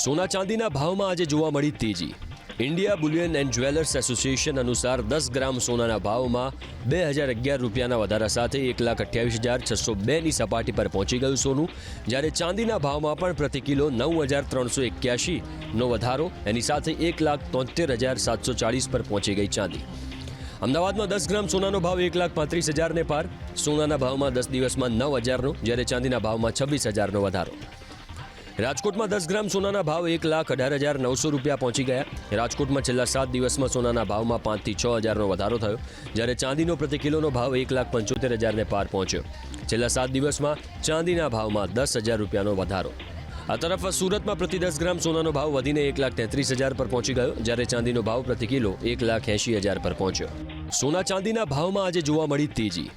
સોના ચાંદીના ભાવમાં આજે જોવા મળી તેજી। India Boolean and jewellers association અનુસાર 10 ગ્રામ સોનાના ભાવમાં 2011 રૂપિયાના વધારા સાથે 1,28,602ની સપાટી પર પહોંચી ગયું સોનું, જ્યારે ચાંદીના ભાવમાં પણ પ્રતિ કિલો 9,381નો વધારો, એની સાથે 1,73,740 પર પહોંચી ગઈ ચાંદી। અમદાવાદમાં 10 ગ્રામ સોનાનો ભાવ 1,35,000ને પાર। સોનાના ભાવમાં 10 દિવસમાં 9,000નો, જ્યારે ચાંદીના ભાવમાં 26,000નો વધારો। રાજકોટમાં 10 ગ્રામ સોનાના ભાવ 1,18,900 રૂપિયા પહોંચી ગયા। રાજકોટમાં છેલ્લા 7 દિવસમાં સોનાના ભાવમાં 5 થી 6,000નો વધારો થયો, જ્યારે ચાંદીનો પ્રતિ કિલોનો ભાવ 1,75,000ને પાર પહોંચ્યો। છેલ્લા 7 દિવસમાં ચાંદીના ભાવમાં 10,000 રૂપિયાનો વધારો। આ તરફ સુરતમાં પ્રતિ 10 ગ્રામ સોનાનો ભાવ વધીને 1,33,000 પર પહોંચી ગયો, જ્યારે ચાંદીનો ભાવ પ્રતિ કિલો 1,80,000 પર પહોંચ્યો। સોના ચાંદીના ભાવમાં આજે જોવા મળી તેજી।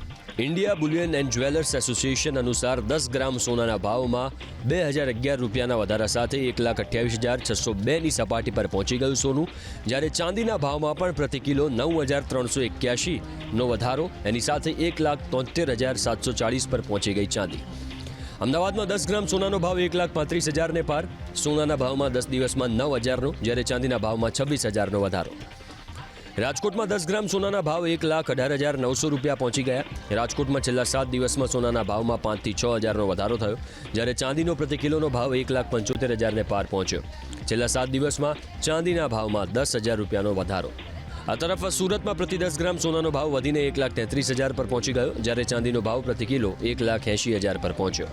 India Boolean and jewellers association અનુસાર 10 ગ્રામ સોનાના ભાવમાં 2011 રૂપિયાના વધારા સાથે 1,28,602ની સપાટી પર પહોંચી ગયું સોનું, જ્યારે ચાંદીના ભાવમાં પણ પ્રતિ કિલો 9,381નો વધારો, એની સાથે 1,73,740 પર પહોંચી ગઈ ચાંદી। અમદાવાદમાં 10 ગ્રામ સોનાનો ભાવ 1,35,000ને પાર। સોનાના ભાવમાં 10 દિવસમાં 9,000નો, જ્યારે ચાંદીના ભાવમાં 26,000નો વધારો। રાજકોટમાં 10 ગ્રામ સોનાના ભાવ 1,18,900 રૂપિયા પહોંચી ગયા। રાજકોટમાં છેલ્લા 7 દિવસમાં સોનાના ભાવમાં 5 થી 6,000નો વધારો થયો, જ્યારે ચાંદીનો પ્રતિ કિલોનો ભાવ 1,75,000ને પાર પહોંચ્યો। છેલ્લા 7 દિવસમાં ચાંદીના ભાવમાં 10,000 રૂપિયાનો વધારો। આ તરફ સુરતમાં પ્રતિ 10 ગ્રામ સોનાનો ભાવ વધીને 1,33,000 પર પહોંચી ગયો, જ્યારે ચાંદીનો ભાવ પ્રતિ કિલો 1,80,000 પર પહોંચ્યો।